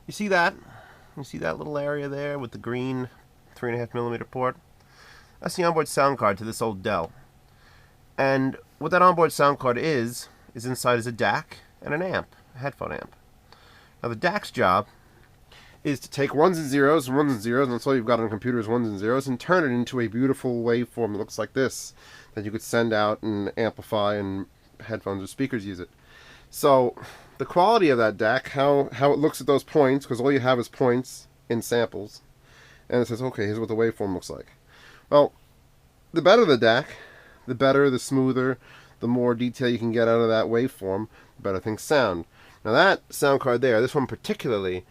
You see that? You see that little area there with the green 3.5mm port? That's the onboard sound card to this old Dell. And what that onboard sound card is inside is a DAC and an amp, a headphone amp. Now the DAC's job is to take ones and zeros, and that's all you've got on a computer is ones and zeros, and turn it into a beautiful waveform that looks like this, that you could send out and amplify, and headphones or speakers use it. So the quality of that DAC, how it looks at those points, because all you have is points in samples, and it says, okay, here's what the waveform looks like. Well, the better the DAC, the better, the smoother, the more detail you can get out of that waveform, the better things sound. Now that sound card there, this one particularly,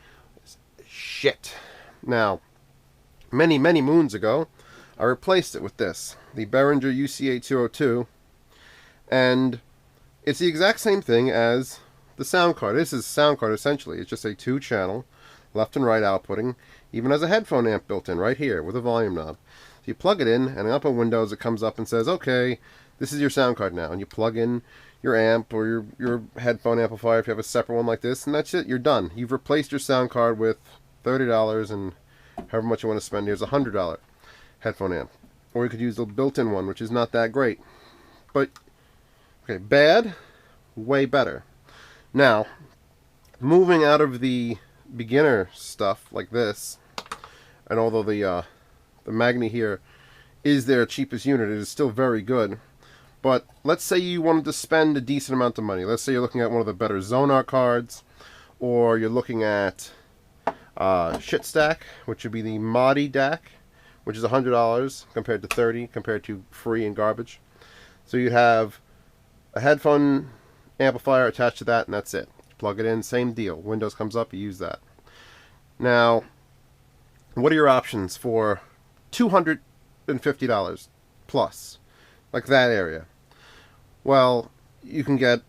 is shit. Now, many moons ago, I replaced it with this, the Behringer UCA-202, and it's the exact same thing as the sound card. This is a sound card essentially. It's just a 2-channel, left and right outputting, even has a headphone amp built in right here with a volume knob. So you plug it in, and up on Windows it comes up and says, okay, this is your sound card now, and you plug in your amp or your headphone amplifier if you have a separate one like this, and that's it, you're done. You've replaced your sound card with $30 and however much you want to spend. Here's a $100 headphone amp. Or you could use the built-in one, which is not that great. But, okay, bad, way better. Now, moving out of the beginner stuff like this, and although the Magni here is their cheapest unit, it is still very good. But let's say you wanted to spend a decent amount of money. Let's say you're looking at one of the better Zonar cards, or you're looking at ShitStack, which would be the Modi DAC, which is $100 compared to $30, compared to free and garbage. So you'd have a headphone amplifier attached to that, and that's it. Plug it in, same deal. Windows comes up, you use that. Now, what are your options for $250 plus? Like that area. Well, you can get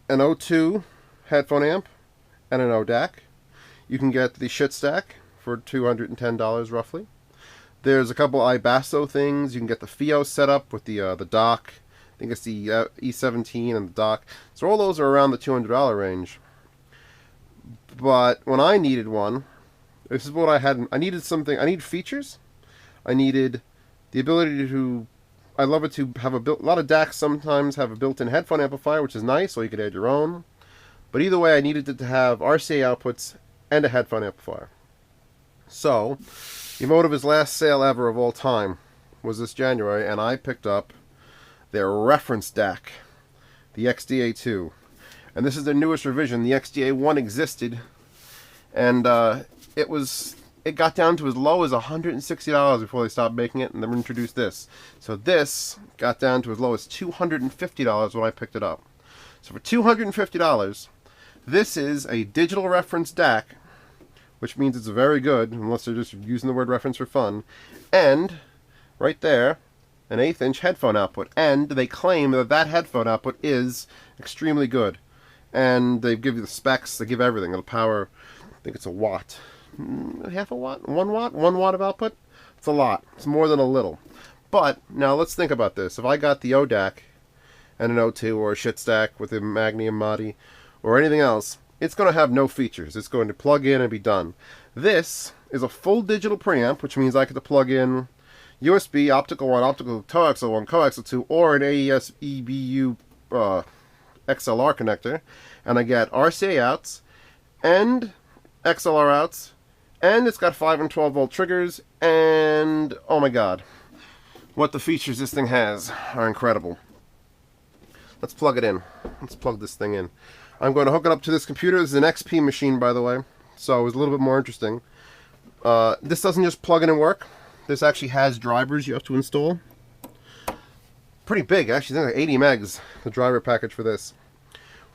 an O2 headphone amp and an ODAC. You can get the ShitStack for $210 roughly. There's a couple iBasso things. You can get the FiOS setup with the dock. I think it's the E17 and the dock. So all those are around the $200 range. But when I needed one, this is what I had. I needed something. I needed features. I needed the ability to. I love it to have a lot of DACs sometimes have a built-in headphone amplifier, which is nice, or you could add your own. But either way, I needed it to have RCA outputs and a headphone amplifier. So, Emotiva's last sale ever of all time was this January, and I picked up their reference DAC, the XDA-2. And this is their newest revision. The XDA-1 existed, and it got down to as low as $160 before they stopped making it, and then introduced this. So this got down to as low as $250 when I picked it up. So for $250, this is a digital reference DAC, which means it's very good, unless they're just using the word reference for fun, and right there, an 1/8" headphone output. And they claim that that headphone output is extremely good. And they give you the specs, they give everything. It'll power, I think it's a watt. Half a watt? 1 watt? 1 watt of output? It's a lot. It's more than a little. But, now let's think about this. If I got the ODAC and an O2 or a ShitStack with a Magni and Modi or anything else, it's going to have no features. It's going to plug in and be done. This is a full digital preamp, which means I get to plug in USB, optical 1, optical coaxial 1, coaxial 2, or an AES EBU XLR connector, and I get RCA outs and XLR outs, and it's got 5 and 12 volt triggers, and oh my god, what the features this thing has are incredible. Let's plug it in. Let's plug this thing in. I'm going to hook it up to this computer. This is an XP machine, by the way, so it was a little bit more interesting. This doesn't just plug in and work. This actually has drivers you have to install. Pretty big, actually. I think like 80 megs, the driver package for this,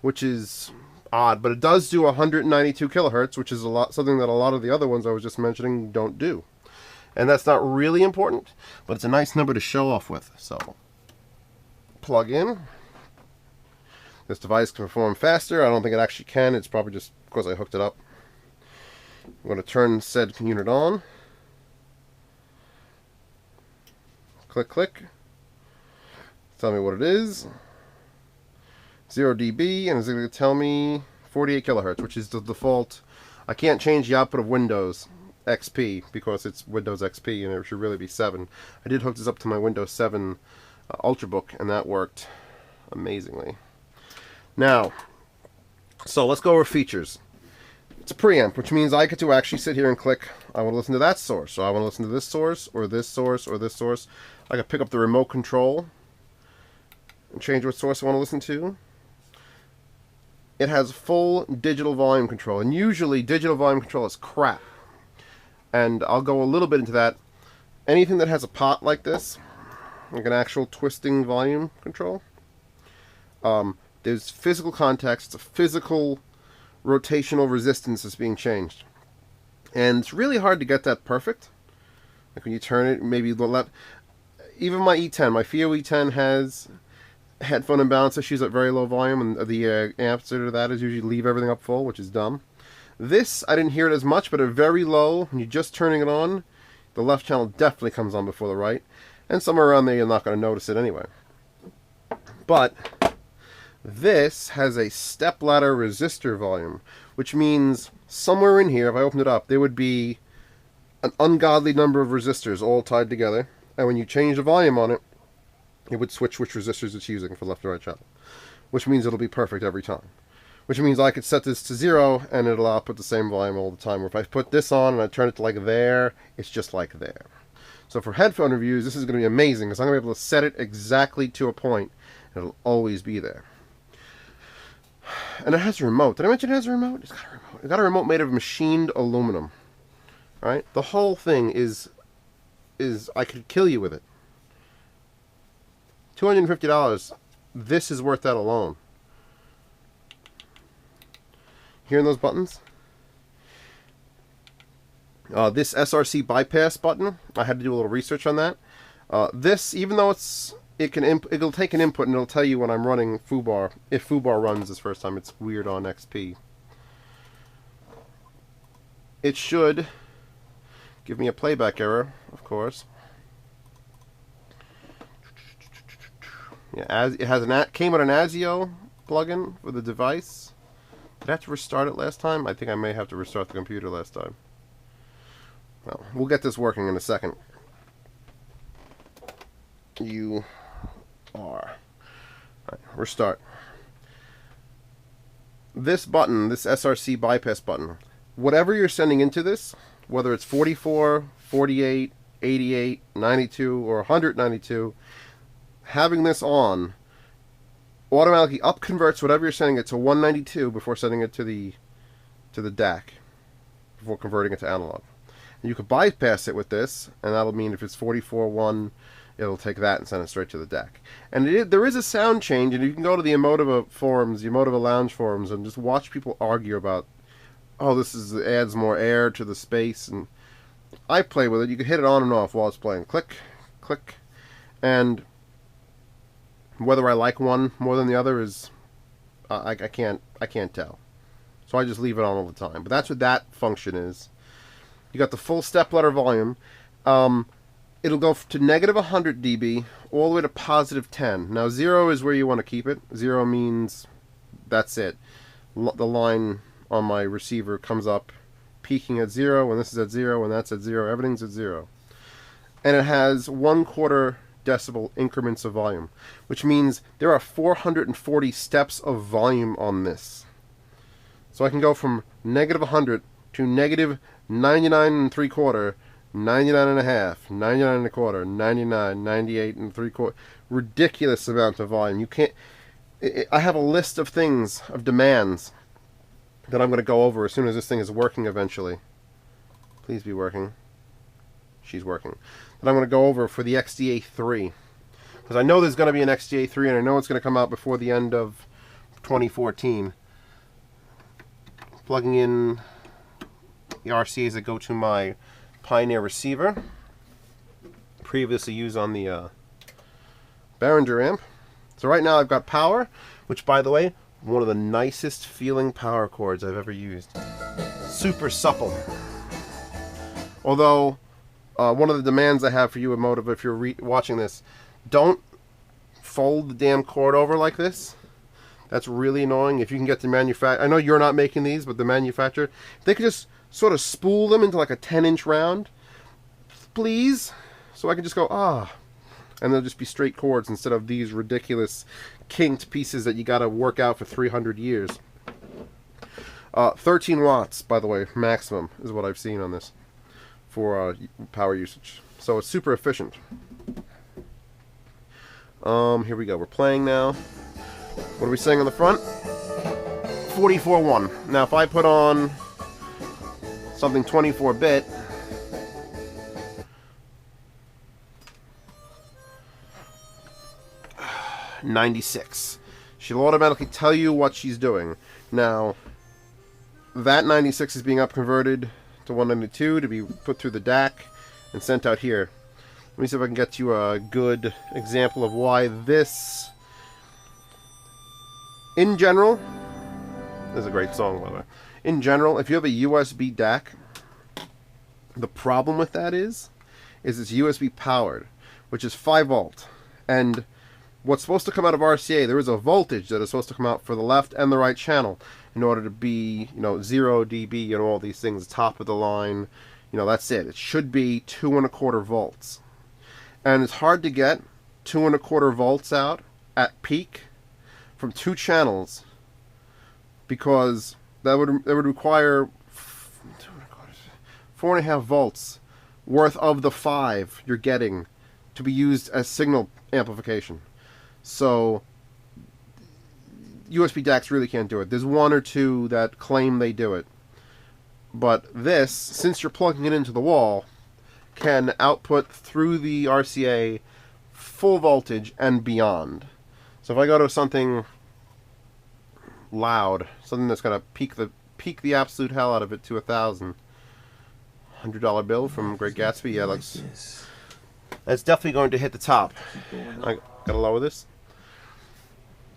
which is odd, but it does do 192 kilohertz, which is something that a lot of the other ones I was just mentioning don't do. And that's not really important, but it's a nice number to show off with. So, plug in. This device can perform faster. I don't think it actually can. It's probably just because I hooked it up. I'm going to turn said unit on. Click, click. Tell me what it is. 0 dB, and it's going to tell me 48 kilohertz, which is the default I can't change the output of Windows XP because it's Windows XP and it should really be 7. I did hook this up to my Windows 7 Ultrabook, and that worked amazingly. Now, so let's go over features. It's a preamp, which means I get to actually sit here and click, I want to listen to that source, or I want to listen to this source, or this source, or this source. I can pick up the remote control and change what source I want to listen to. It has full digital volume control, and usually digital volume control is crap. And I'll go a little bit into that. Anything that has a pot like this, like an actual twisting volume control, there's physical context, a physical rotational resistance is being changed. And it's really hard to get that perfect. Like when you turn it, maybe the left. Even my E10, my FIO E10 has headphone imbalance issues at very low volume, and the answer to that is usually leave everything up full, which is dumb. This, I didn't hear it as much, but at very low, when you're just turning it on, the left channel definitely comes on before the right. And somewhere around there, you're not going to notice it anyway. But this has a stepladder resistor volume, which means somewhere in here, if I opened it up, there would be an ungodly number of resistors all tied together. And when you change the volume on it, it would switch which resistors it's using for left and right channel, which means it'll be perfect every time. Which means I could set this to 0 and it'll output the same volume all the time. Or if I put this on and I turn it to like there, it's just like there. So for headphone reviews, this is going to be amazing because I'm going to be able to set it exactly to a point and it'll always be there. And it has a remote. Did I mention it has a remote? It's got a remote. It's got a remote made of machined aluminum. Alright? The whole thing is I could kill you with it. $250. This is worth that alone. Hearing those buttons? This SRC bypass button, I had to do a little research on that. This, even though it'll take an input and it'll tell you when I'm running foobar, if foobar runs this first time. It's weird on XP. It should give me a playback error, of course. Yeah, it has came with an ASIO plugin for the device. Did I have to restart it last time? I think I may have to restart the computer last time. Well, we'll get this working in a second. You are. Right, restart. This button, this SRC bypass button, whatever you're sending into this, whether it's 44, 48, 88, 92, or 192, having this on automatically upconverts whatever you're sending it to 192 before sending it to the DAC, before converting it to analog. And you could bypass it with this, and that'll mean if it's 44.1, it'll take that and send it straight to the DAC. And there is a sound change, and you can go to the Emotiva forums, the Emotiva Lounge forums, and just watch people argue about, oh, this adds more air to the space. And I play with it. You can hit it on and off while it's playing. Click, click, and whether I like one more than the other is I can't tell. So I just leave it on all the time. But that's what that function is. You got the full stepladder volume. It'll go to negative 100 dB all the way to positive 10. Now 0 is where you want to keep it. 0 means that's it. The line on my receiver comes up peaking at 0 when this is at 0 when that's at 0. Everything's at 0. And it has 1/4 decibel increments of volume, which means there are 440 steps of volume on this. So I can go from negative 100 to negative 99 3/4, 99 1/2, 99 1/4, 99, 98 3/4. Ridiculous amount of volume. You can't. I have a list of things, of demands, that I'm going to go over as soon as this thing is working eventually. Please be working. She's working. That I'm going to go over for the XDA-3. Because I know there's going to be an XDA-3, and I know it's going to come out before the end of 2014. Plugging in the RCAs that go to my Pioneer receiver. Previously used on the Behringer amp. So right now I've got power, which, by the way, one of the nicest feeling power cords I've ever used. Super supple. Although, one of the demands I have for you, Emotiva, if you're watching this, don't fold the damn cord over like this. That's really annoying. If you can get the manufacturer, I know you're not making these, but the manufacturer, if they could just sort of spool them into like a 10-inch round, please, so I can just go, and they'll just be straight cords instead of these ridiculous kinked pieces that you got to work out for 300 years. 13 watts, by the way, maximum is what I've seen on this for power usage. So it's super efficient. Here we go. We're playing now. What are we saying on the front? 44.1. Now, if I put on something 24-bit, $96. She'll automatically tell you what she's doing. Now, that 96 is being up-converted to 192 to be put through the DAC and sent out here. Let me see if I can get you a good example of why this, in general, this is a great song, by the way. In general, if you have a USB DAC, the problem with that is it's USB powered, which is 5 volt. And what's supposed to come out of RCA, there is a voltage that is supposed to come out for the left and the right channel in order to be, 0 dB and all these things, top of the line. That's it. It should be 2 1/4 volts. And it's hard to get 2 1/4 volts out at peak from 2 channels, because that would require 4.5 volts worth of the 5 you're getting to be used as signal amplification. So USB DACs really can't do it. There's 1 or 2 that claim they do it. But this, since you're plugging it into the wall, can output through the RCA full voltage and beyond. So if I go to something loud, something that's going to peak the absolute hell out of it to 1,000, $100 bill from Great Gatsby, yeah, that's definitely going to hit the top. I gotta lower this.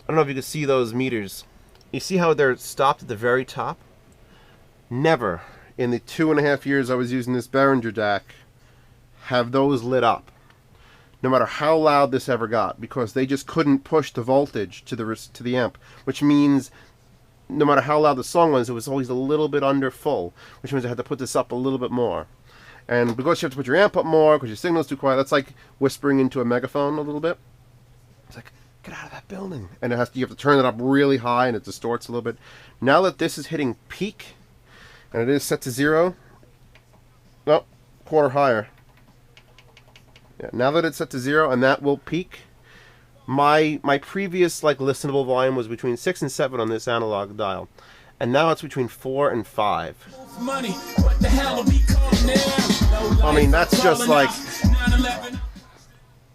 I don't know if you can see those meters. You see how they're stopped at the very top? Never in the 2.5 years I was using this Behringer DAC have those lit up, no matter how loud this ever got, because they just couldn't push the voltage to the amp, which means no matter how loud the song was, it was always a little bit under full, which means I had to put this up a little bit more. And because you have to put your amp up more because your signal's too quiet, that's like whispering into a megaphone a little bit. It's like, get out of that building. And you have to turn it up really high, and it distorts a little bit. Now that this is hitting peak, and it is set to 0, no, quarter higher. Yeah, now that it's set to 0, and that will peak, my previous listenable volume was between 6 and 7 on this analog dial, and now it's between 4 and 5. I mean, that's just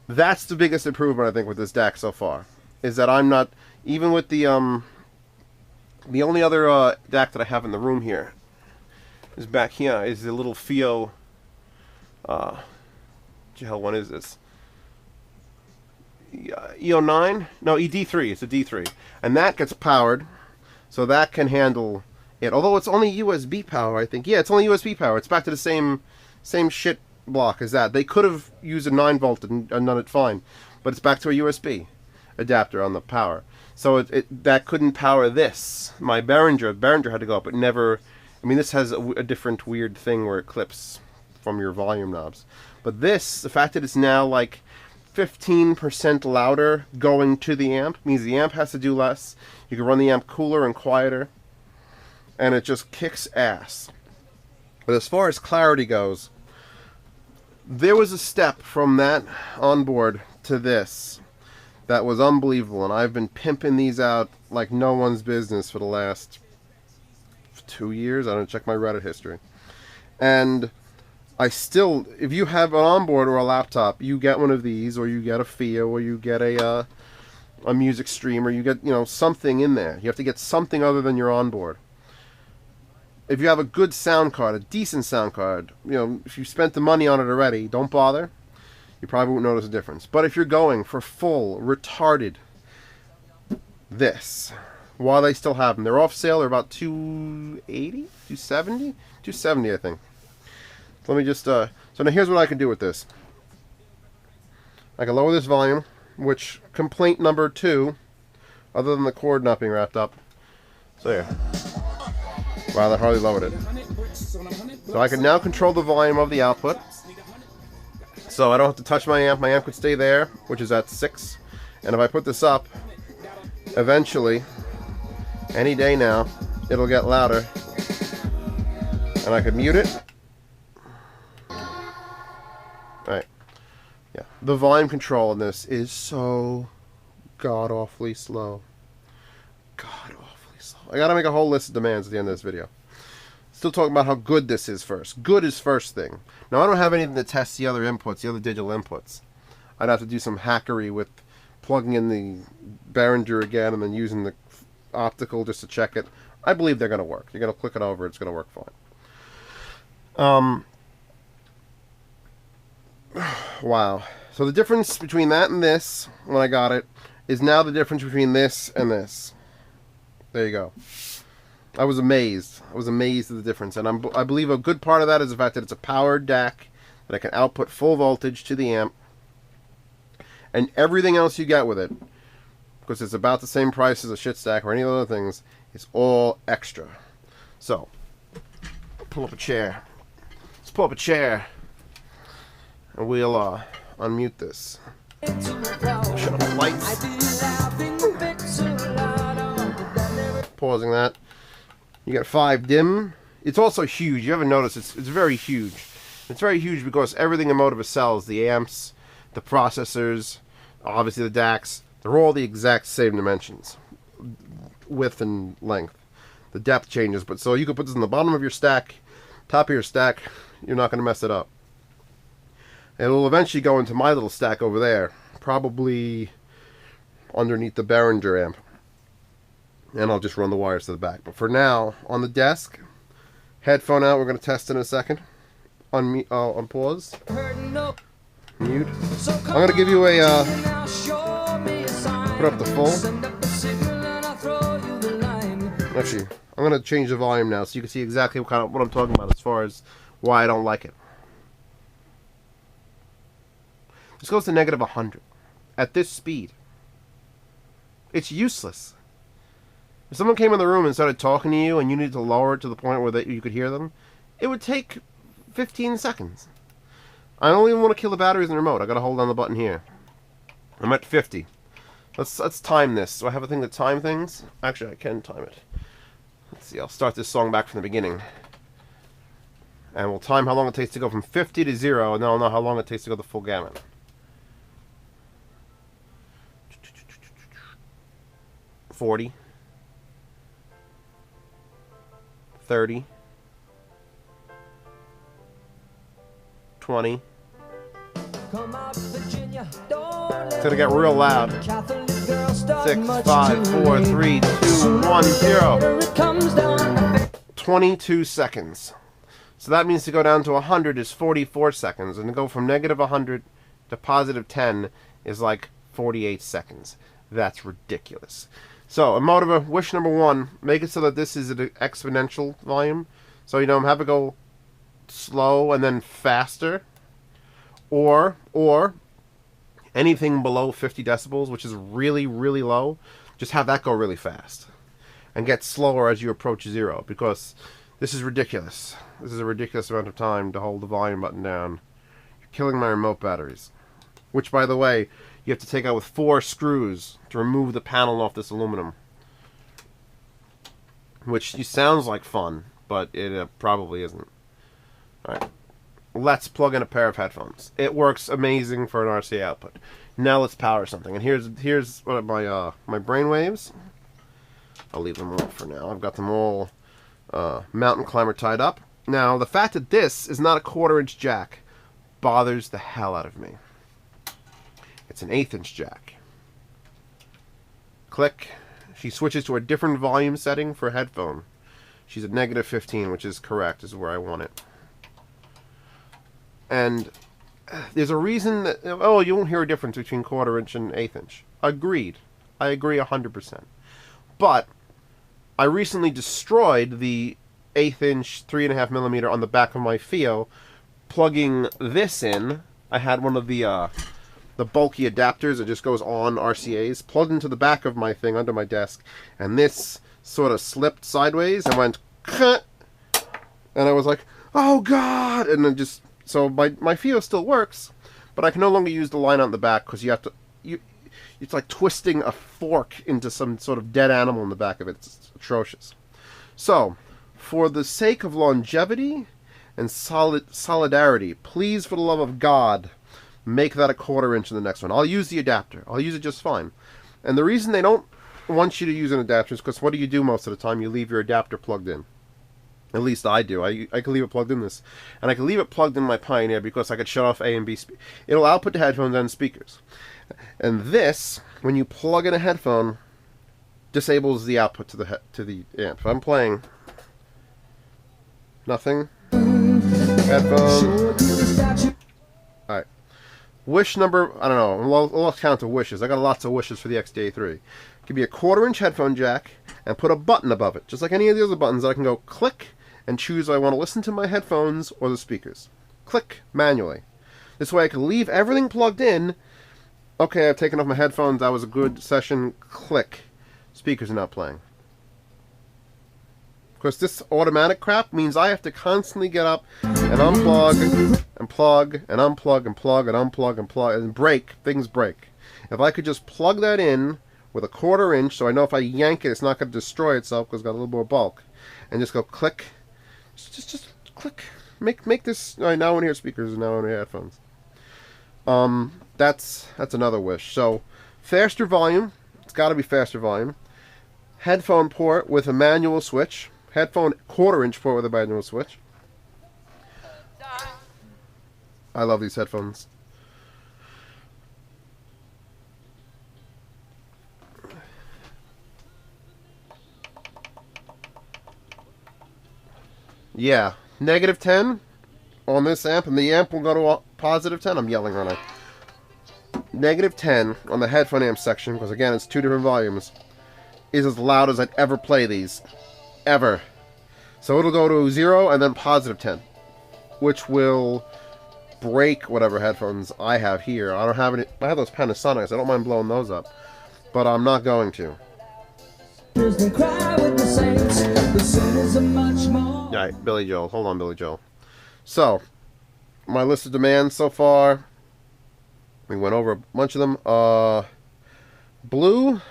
that's the biggest improvement I think with this DAC so far, is that I'm not, even with the only other DAC that I have in the room here is back here, is the little FIO, what the hell one is this? EO9? No, ED3. It's a D3. And that gets powered, so that can handle it. Although it's only USB power, I think. Yeah, it's only USB power. It's back to the same shit block as that. They could have used a 9 volt and done it fine, but it's back to a USB adapter on the power. So that couldn't power this. My Behringer had to go up, but never. I mean, this has a different weird thing where it clips from your volume knobs. But this, the fact that it's now 15% louder going to the amp, means the amp has to do less. You can run the amp cooler and quieter, and it just kicks ass. But as far as clarity goes, there was a step from that onboard to this that was unbelievable, and I've been pimping these out like no one's business for the last 2 years. I don't check my Reddit history. And I still, if you have an onboard or a laptop, you get one of these, or you get a FIO, or you get a music stream, or you get something in there. You have to get something other than your onboard. If you have a good sound card, a decent sound card, if you spent the money on it already, don't bother. You probably won't notice a difference. But if you're going for full, retarded, this, while they still have them, they're off sale. They're about $280, $270, $270, I think. Let me just, so now here's what I can do with this. I can lower this volume, which complaint number 2 other than the cord not being wrapped up. So yeah. Wow, that hardly lowered it. So I can now control the volume of the output. So I don't have to touch my amp could stay there, which is at 6. And if I put this up, eventually, any day now, it'll get louder. And I could mute it. Alright. Yeah. The volume control in this is so god-awfully slow. God-awfully slow. I gotta make a whole list of demands at the end of this video. Still talking about how good this is first. Good is first thing. Now, I don't have anything to test the other inputs, the other digital inputs. I'd have to do some hackery with plugging in the Behringer again and then using the optical just to check it. I believe they're going to work. You're going to click it over, it's going to work fine. Wow. So the difference between that and this, when I got it, is now the difference between this and this. There you go. I was amazed. I was amazed at the difference. And I believe a good part of that is the fact that it's a powered DAC that I can output full voltage to the amp. And everything else you get with it, because it's about the same price as a shit stack or any other things, is all extra. So, pull up a chair. Let's pull up a chair. And we'll unmute this. Shut off the lights. Pausing that. You got 5 dim. It's also huge. You haven't noticed it's very huge. It's very huge because everything Emotiva sells, the amps, the processors, obviously the DACs, they're all the exact same dimensions, width and length. The depth changes, but so you could put this in the bottom of your stack, top of your stack. You're not going to mess it up. It'll eventually go into my little stack over there, probably underneath the Behringer amp. And I'll just run the wires to the back. But for now, on the desk, headphone out, we're going to test in a second. On pause. Mute. I'm going to give you a, put up the full. Actually, I'm going to change the volume now so you can see exactly what I'm talking about as far as why I don't like it. This goes to negative 100 at this speed. It's useless. If someone came in the room and started talking to you and you needed to lower it to the point where you could hear them, it would take 15 seconds. I don't even want to kill the batteries in the remote. I gotta hold down the button here. I'm at 50. Let's time this. Do I have a thing to time things? Actually, I can time it. Let's see, I'll start this song back from the beginning. And we'll time how long it takes to go from 50 to 0, and then I'll know how long it takes to go the full gamut. 40. 30, 20. It's gonna get real loud. 6, 5, 4, 3, 2, 1, 0. 22 seconds. So that means to go down to 100 is 44 seconds, and to go from negative 100 to positive 10 is like 48 seconds. That's ridiculous. So, Emotiva, wish number 1, make it so that this is an exponential volume. So, you know, have it go slow and then faster. Or anything below 50 decibels, which is really, really low, just have that go really fast. And get slower as you approach 0, because this is ridiculous. This is a ridiculous amount of time to hold the volume button down. You're killing my remote batteries. Which, by the way, you have to take out with 4 screws to remove the panel off this aluminum. Which sounds like fun, but it probably isn't. Alright. Let's plug in a pair of headphones. It works amazing for an RCA output. Now let's power something. And here's what my brain waves. I'll leave them all for now. I've got them all mountain climber tied up. Now, the fact that this is not a 1/4-inch jack bothers the hell out of me. It's an 1/8-inch jack. Click. She switches to a different volume setting for headphone. She's at negative 15, which is correct, is where I want it. And there's a reason that, oh, you won't hear a difference between 1/4-inch and 1/8-inch. Agreed. I agree 100%. But I recently destroyed the 1/8-inch 3.5mm on the back of my Fio, plugging this in. I had one of the the bulky adapters that just goes on RCAs, plugged into the back of my thing under my desk, and this sort of slipped sideways and went, and I was like, oh god! And then just, so my FIO still works, but I can no longer use the line on the back because you have to, it's like twisting a fork into some sort of dead animal in the back of it. It's atrocious. So, for the sake of longevity and solidarity, please, for the love of God, make that a 1/4 inch in the next one. I'll use the adapter. I'll use it just fine. And the reason they don't want you to use an adapter is because what do you do most of the time? You leave your adapter plugged in. At least I do. I can leave it plugged in this. And I can leave it plugged in my Pioneer because I could shut off A and B. It'll output to headphones and speakers. And this, when you plug in a headphone, disables the output to the amp. If I'm playing nothing, headphones. Alright. Wish number, I don't know, I lost count of wishes. I got lots of wishes for the XDA-2. Give me a 1/4 inch headphone jack and put a button above it, just like any of the other buttons that I can go click and choose if I want to listen to my headphones or the speakers. Click manually. This way I can leave everything plugged in. Okay, I've taken off my headphones. That was a good session. Click. Speakers are not playing. Because this automatic crap means I have to constantly get up and unplug and plug and unplug and plug and unplug and plug and break. Things break. If I could just plug that in with a 1/4 inch, so I know if I yank it, it's not going to destroy itself because it's got a little more bulk, and just go click, just click. Make this. All right, now I want to hear speakers and now I want to hear headphones. That's another wish. So faster volume. It's got to be faster volume. Headphone port with a manual switch. Headphone 1/4 inch port with a manual switch. I love these headphones. Yeah, -10 on this amp, and the amp will go to +10. I'm yelling, aren't I? -10 on the headphone amp section, because again, it's 2 different volumes, is as loud as I'd ever play these. Ever. So it'll go to 0 and then +10, which will break whatever headphones I have here. I don't have any. I have those Panasonics. I don't mind blowing those up, but I'm not going to. Alright, Billy Joel. Hold on, Billy Joel. So, my list of demands so far. We went over a bunch of them. Blue.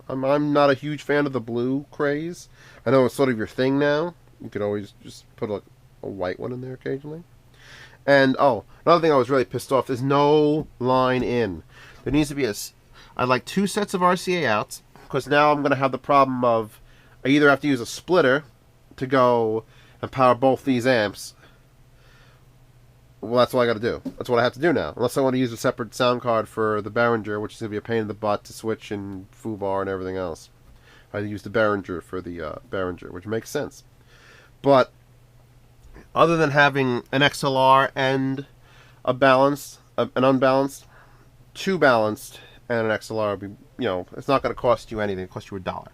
I'm not a huge fan of the blue craze. I know it's sort of your thing now. You could always just put a white one in there occasionally. And, oh, another thing I was really pissed off. There's no line in. There needs to be I'd like 2 sets of RCA outs, because now I'm going to have the problem of I either have to use a splitter to go and power both these amps. Well, that's what I got to do. That's what I have to do now. Unless I want to use a separate sound card for the Behringer, which is going to be a pain in the butt to switch and foobar and everything else. I use the Behringer for the Behringer, which makes sense. But other than having an XLR and a balanced, an unbalanced, 2 balanced, and an XLR would be, you know, it's not going to cost you anything. It'll cost you $1.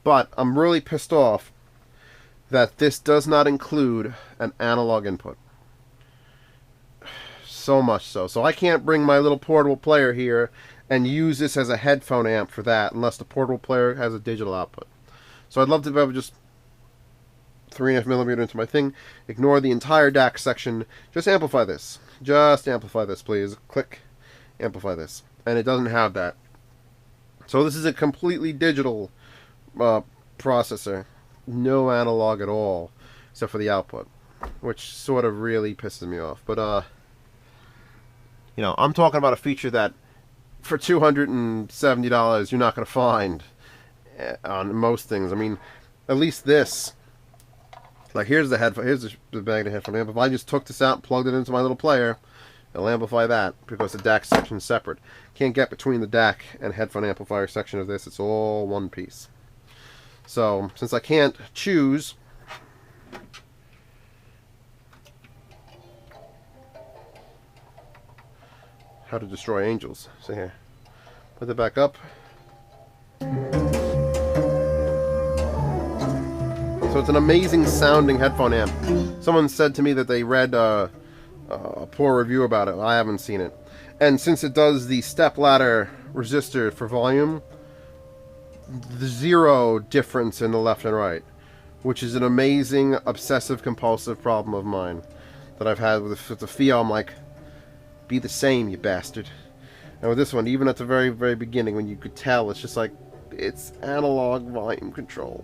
But I'm really pissed off that this does not include an analog input. So much so. So I can't bring my little portable player here and use this as a headphone amp for that unless the portable player has a digital output. So I'd love to be able to just 3.5mm into my thing, ignore the entire DAC section, just amplify this. Just amplify this, please. Click, amplify this. And it doesn't have that. So this is a completely digital processor. No analog at all, except for the output, which sort of really pisses me off. But, you know, I'm talking about a feature that for $270 you're not going to find on most things. I mean, at least this. Like, here's the headphone. Here's the magnet headphone amp. If I just took this out and plugged it into my little player, it'll amplify that because the DAC section is separate. Can't get between the DAC and headphone amplifier section of this. It's all one piece. So, since I can't choose, how to destroy angels. So here, put it back up. So it's an amazing sounding headphone amp. Someone said to me that they read a poor review about it. I haven't seen it. And since it does the step ladder resistor for volume, zero difference in the left and right, which is an amazing obsessive compulsive problem of mine that I've had with the feel. I'm like, be the same, you bastard. And with this one, even at the very, very beginning, when you could tell, it's just like, it's analog volume control.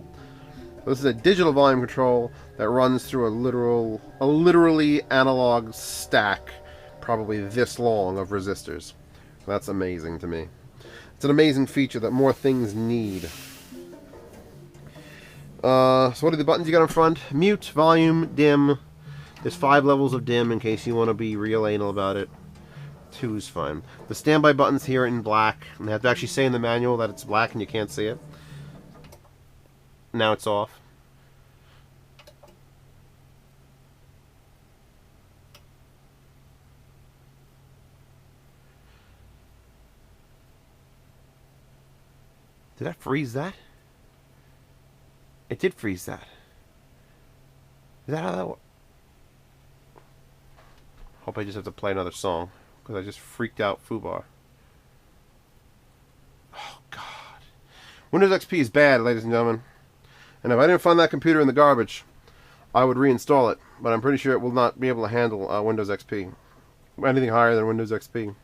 This is a digital volume control that runs through a literally analog stack, probably this long, of resistors. That's amazing to me. It's an amazing feature that more things need. So what are the buttons you got in front? Mute, volume, dim. There's 5 levels of dim in case you want to be real anal about it. 2 is fine. The standby buttons here are in black, and they have to actually say in the manual that it's black and you can't see it. Now it's off. Did I freeze that? It did freeze that. Is that how that works? Hope I just have to play another song, because I just freaked out Foobar. Oh, God. Windows XP is bad, ladies and gentlemen. And if I didn't find that computer in the garbage, I would reinstall it. But I'm pretty sure it will not be able to handle Windows XP. Anything higher than Windows XP.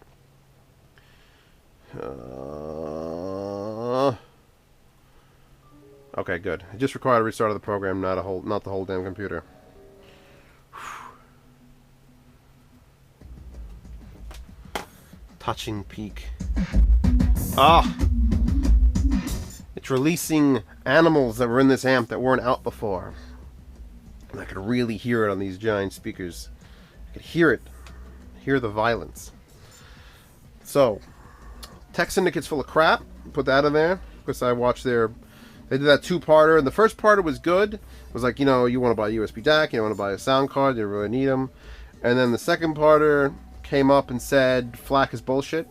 Okay, good. It just required a restart of the program, not the whole damn computer. Touching peak. Ah! It's releasing animals that were in this amp that weren't out before. And I could really hear it on these giant speakers. I could hear it. Hear the violence. So, Tech Syndicate's full of crap. Put that in there. Because I watched their... They did that 2-parter. And the first parter was good. It was like, you know, you want to buy a USB DAC. You want to buy a sound card. You really need them. And then the second parter came up and said FLAC is bullshit,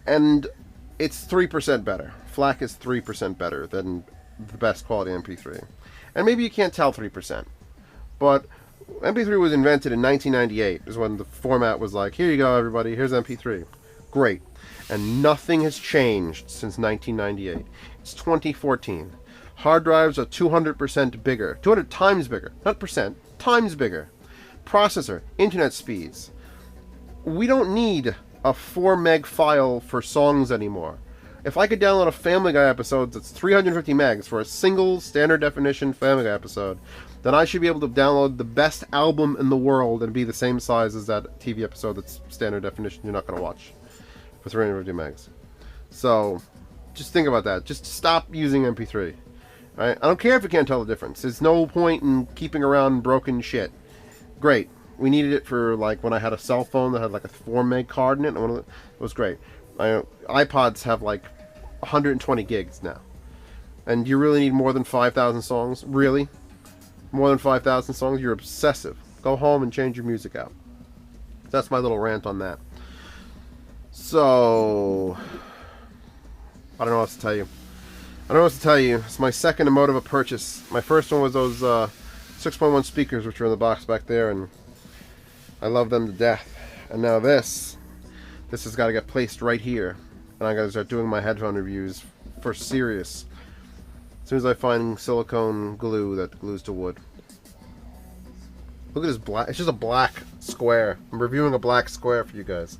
and it's 3% better. FLAC is 3% better than the best quality MP3, and maybe you can't tell 3%, but MP3 was invented in 1998 is when the format was like, here you go everybody, here's MP3. Great. And nothing has changed since 1998. It's 2014. Hard drives are 200% bigger, 200 times bigger, not percent, times bigger. Processor, internet speeds. We don't need a 4 meg file for songs anymore. If I could download a Family Guy episode that's 350 megs for a single standard definition Family Guy episode, then I should be able to download the best album in the world and be the same size as that TV episode that's standard definition you're not going to watch for 350 megs. So, just think about that. Just stop using MP3. Right? I don't care if you can't tell the difference. There's no point in keeping around broken shit. Great. We needed it for like when I had a cell phone that had like a 4 meg card in it. And it was great. iPods have like 120 gigs now. And you really need more than 5,000 songs? Really? More than 5,000 songs? You're obsessive. Go home and change your music out. That's my little rant on that. So, I don't know what to tell you. It's my second Emotiva purchase. My first one was those 6.1 speakers, which are in the box back there, and I love them to death. And now this has got to get placed right here, and I got to start doing my headphone reviews for serious. As soon as I find silicone glue that glues to wood. Look at this black. It's just a black square. I'm reviewing a black square for you guys.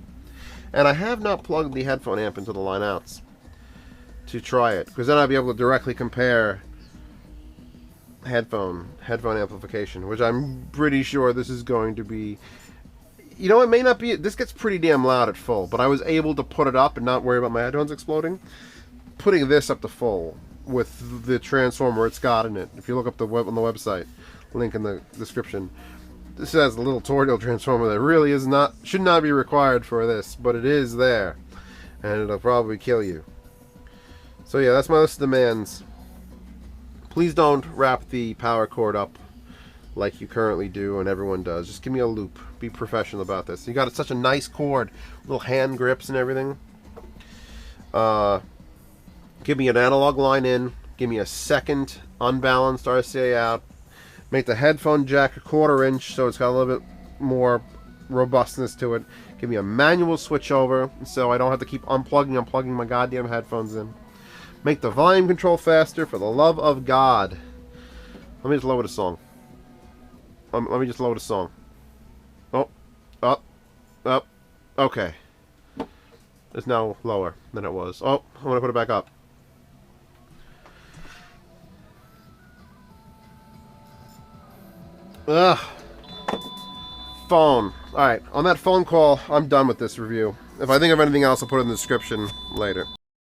And I have not plugged the headphone amp into the line outs to try it, because then I'll be able to directly compare headphone amplification, which I'm pretty sure this is going to be. You know, it may not be. This gets pretty damn loud at full, but I was able to put it up and not worry about my headphones exploding. Putting this up to full with the transformer it's got in it. If you look up on the website, link in the description. This has a little Tordial transformer that really should not be required for this, but it is there, and it'll probably kill you. So yeah, that's my list of demands. Please don't wrap the power cord up like you currently do and everyone does. Just give me a loop. Be professional about this. You got such a nice cord, little hand grips and everything. Give me an analog line in. Give me a second unbalanced RCA out. Make the headphone jack a 1/4 inch so it's got a little bit more robustness to it. Give me a manual switchover so I don't have to keep unplugging my goddamn headphones in. Make the volume control faster, for the love of God. Let me just lower the song. Let me just lower the song. Oh, up, up. Okay. It's now lower than it was. Oh, I'm going to put it back up. Ugh. Phone. Alright, on that phone call, I'm done with this review. If I think of anything else, I'll put it in the description later.